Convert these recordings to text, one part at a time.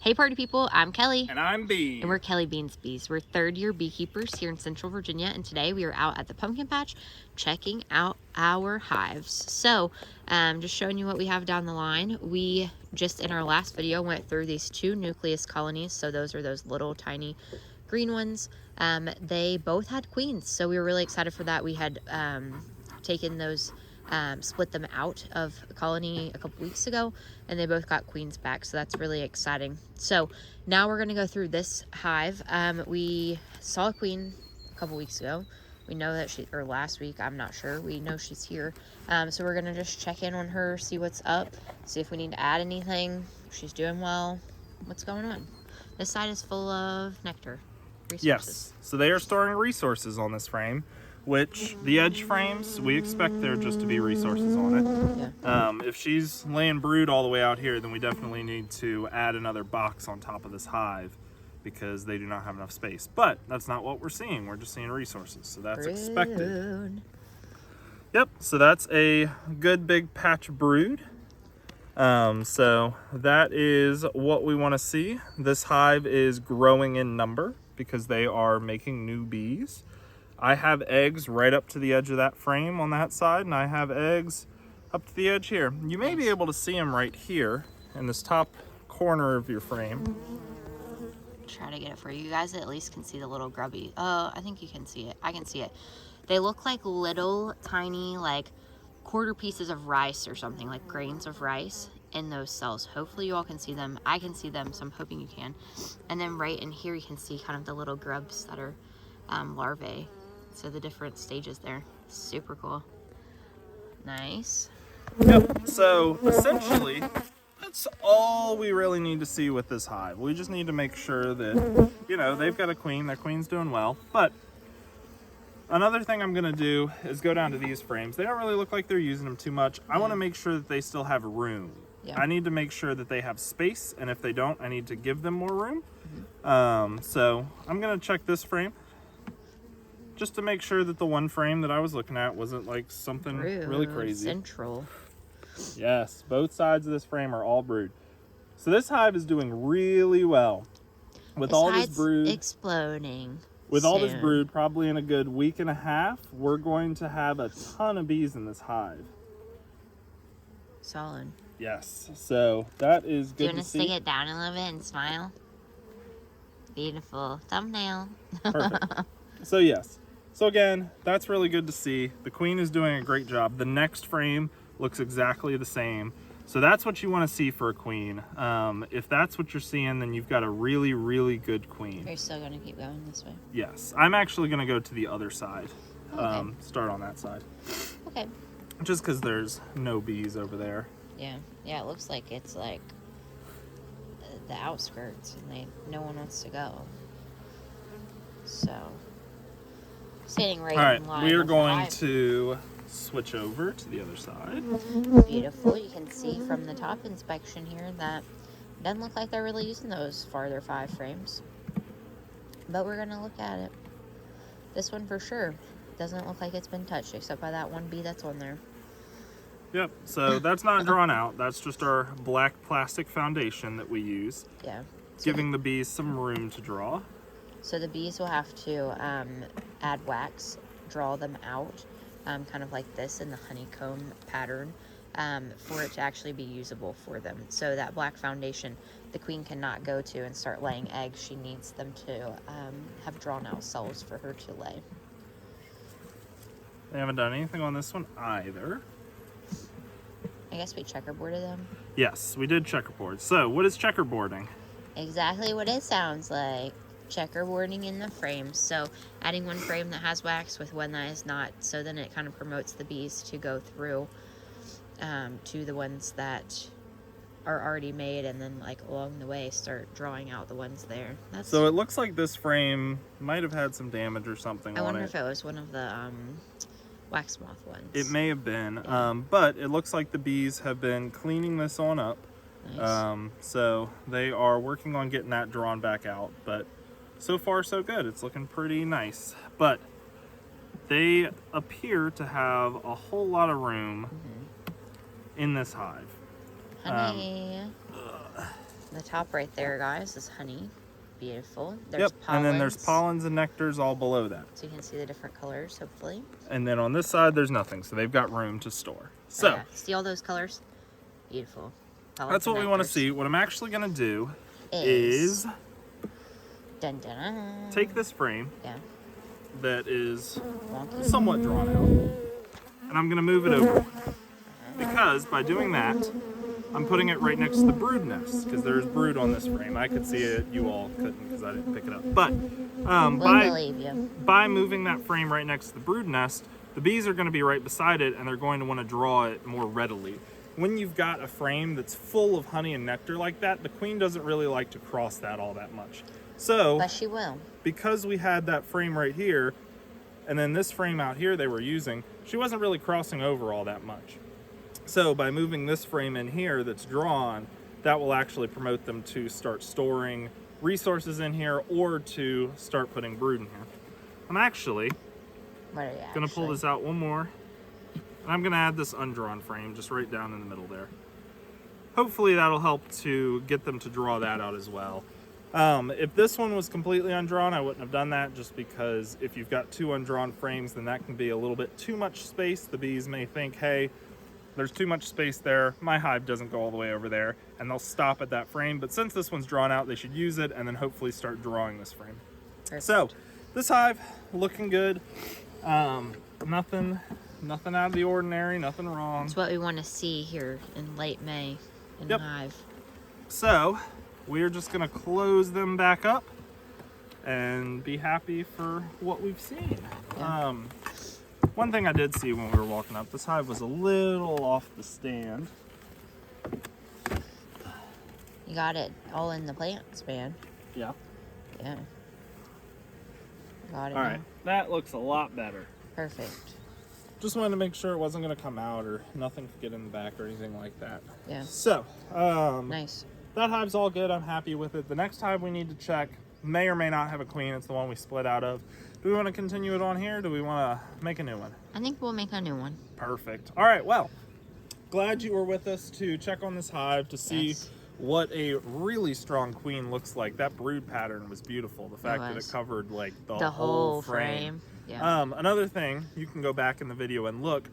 Hey party people, I'm Kelly. And I'm Bean. And we're Kelly Beans Bees. We're third-year beekeepers here in Central Virginia, and today we are out at the pumpkin patch checking out our hives. So, just showing you what we have down the line. We just in our last video went through these 2 nucleus colonies, so those are those little tiny green ones. They both had queens, so we were really excited for that. We had taken those split them out of a colony a couple weeks ago, and they both got queens back, so that's really exciting. So now we're going to go through this hive. We saw a queen a couple weeks ago. We know that or last week, I'm not sure. We know she's here. So we're going to just check in on her, see what's up, see if we need to add anything, if she's doing well, what's going on. This side is full of nectar resources. Yes, so they are storing resources on this frame, which the edge frames, we expect there just to be resources on it. Yeah. If she's laying brood all the way out here, then we definitely need to add another box on top of this hive because they do not have enough space. But that's not what we're seeing. We're just seeing resources, so that's expected. Yep, so that's a good big patch of brood. So that is what we want to see. This hive is growing in number because they are making new bees. I have eggs right up to the edge of that frame on that side, and I have eggs up to the edge here. You may be able to see them right here in this top corner of your frame. Try to get it for you. You guys at least can see the little grubby. I think you can see it. I can see it. They look like little tiny like quarter pieces of rice or something, like grains of rice in those cells. Hopefully you all can see them. I can see them, so I'm hoping you can. And then right in here you can see kind of the little grubs that are larvae. So the different stages there. Super cool. Nice. Yep, so essentially that's all we really need to see with this hive. We just need to make sure that, you know, they've got a queen, their queen's doing well. But another thing I'm gonna do is go down to these frames. They don't really look like they're using them too much. I wanna make sure that they still have room. Yeah. I need to make sure that they have space, and if they don't, I need to give them more room. So I'm gonna check this frame just to make sure that the one frame that I was looking at wasn't like something really crazy. Central. Yes, both sides of this frame are all brood. So this hive is doing really well. With all this brood exploding. With all this brood, probably in a good week and a half, we're going to have a ton of bees in this hive. Solid. Yes, so that is good to see. Do you want to stick it down a little bit and smile? Beautiful thumbnail. Perfect. So yes. So again, that's really good to see. The queen is doing a great job. The next frame looks exactly the same. So that's what you want to see for a queen. If that's what you're seeing, then you've got a really, really good queen. You're still going to keep going this way? Yes. I'm actually going to go to the other side. Okay. Start on that side. Okay. Just because there's no bees over there. Yeah. Yeah, it looks like it's like the outskirts and no one wants to go. So, standing right in line. We are going to switch over to the other side. Beautiful. You can see from the top inspection here that it doesn't look like they're really using those farther 5 frames. But we're going to look at it. This one for sure doesn't look like it's been touched except by that one bee that's on there. Yep, so that's not drawn out. That's just our black plastic foundation that we use. Yeah. Giving the bees some room to draw. So the bees will have to add wax, draw them out, kind of like this in the honeycomb pattern, for it to actually be usable for them. So that black foundation, the queen cannot go to and start laying eggs. She needs them to have drawn out cells for her to lay. They haven't done anything on this one either. I guess we checkerboarded them. Yes, we did checkerboard. So what is checkerboarding? Exactly what it sounds like. Checkerboarding in the frames. So adding one frame that has wax with one that is not, so then it kind of promotes the bees to go through to the ones that are already made, and then like along the way start drawing out the ones there. So it looks like this frame might have had some damage or something on it. I wonder if it was one of the wax moth ones. It may have been, yeah. But it looks like the bees have been cleaning this on up. Nice. So they are working on getting that drawn back out, but so far so good. It's looking pretty nice, but they appear to have a whole lot of room in this hive. Honey. The top right there, guys, is honey. Beautiful. There's Yep, pollens. and then there's pollens and nectars all below that. So you can see the different colors, hopefully. And then on this side, there's nothing, so they've got room to store. So, Oh, yeah. See all those colors? Beautiful. Pollens that's what and we want to nectars. see. What I'm actually going to do is Dun, dun, dun. take this frame Yeah. that is Wonky. somewhat drawn out, and I'm going to move it over. Because by doing that, I'm putting it right next to the brood nest, because there's brood on this frame. I could see it, you all couldn't because I didn't pick it up. But We'll believe you. by moving that frame right next to the brood nest, the bees are going to be right beside it, and they're going to want to draw it more readily. When you've got a frame that's full of honey and nectar like that, the queen doesn't really like to cross that all that much. So, But she will. because we had that frame right here, and then this frame out here they were using, she wasn't really crossing over all that much. So by moving this frame in here that's drawn, that will actually promote them to start storing resources in here or to start putting brood in here. I'm actually What are you going to pull this out one more. And I'm going to add this undrawn frame just right down in the middle there. Hopefully that'll help to get them to draw that out as well. If this one was completely undrawn, I wouldn't have done that, just because if you've got two undrawn frames, then that can be a little bit too much space. The bees may think, hey, there's too much space there, my hive doesn't go all the way over there, and they'll stop at that frame. But since this one's drawn out, they should use it and then hopefully start drawing this frame. Perfect. So this hive looking good. Nothing out of the ordinary, nothing wrong. It's what we want to see here in late May in the hive. So we're just gonna close them back up and be happy for what we've seen. Yeah. One thing I did see when we were walking up, this hive was a little off the stand. You got it all in the plants, man. Yeah. Yeah. Got it. All now. right, that looks a lot better. Perfect. Just wanted to make sure it wasn't gonna come out or nothing could get in the back or anything like that. Yeah. So, Nice. that hive's all good. I'm happy with it. The next hive we need to check may or may not have a queen. It's the one we split out of. Do we want to continue it on here? Or do we want to make a new one? I think we'll make a new one. Perfect. All right. Well, glad you were with us to check on this hive to see Yes. what a really strong queen looks like. That brood pattern was beautiful. The fact that it was. covered like the whole frame. Yeah. Another thing, you can go back in the video and look.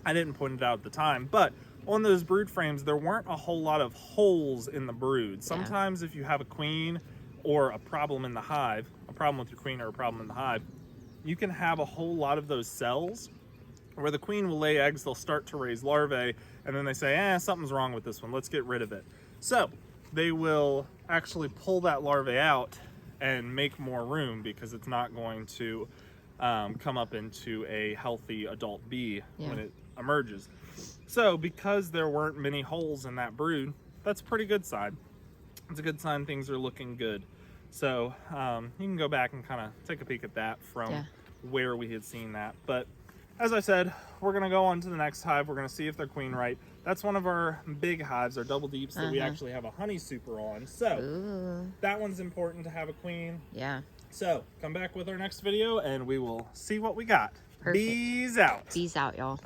I didn't point it out at the time, but on those brood frames, there weren't a whole lot of holes in the brood. Sometimes if you have a queen or a problem in the hive, a problem with your queen or a problem in the hive, you can have a whole lot of those cells where the queen will lay eggs, they'll start to raise larvae, and then they say, something's wrong with this one, let's get rid of it. So they will actually pull that larvae out and make more room because it's not going to come up into a healthy adult bee when it emerges. So because there weren't many holes in that brood, that's a pretty good sign. It's a good sign things are looking good. So you can go back and kind of take a peek at that from where we had seen that. But as I said, we're going to go on to the next hive. We're going to see if they're queen right. That's one of our big hives, our double deeps that we actually have a honey super on. So that one's important to have a queen. Yeah. So come back with our next video and we will see what we got. Perfect. Bees out. Bees out, y'all.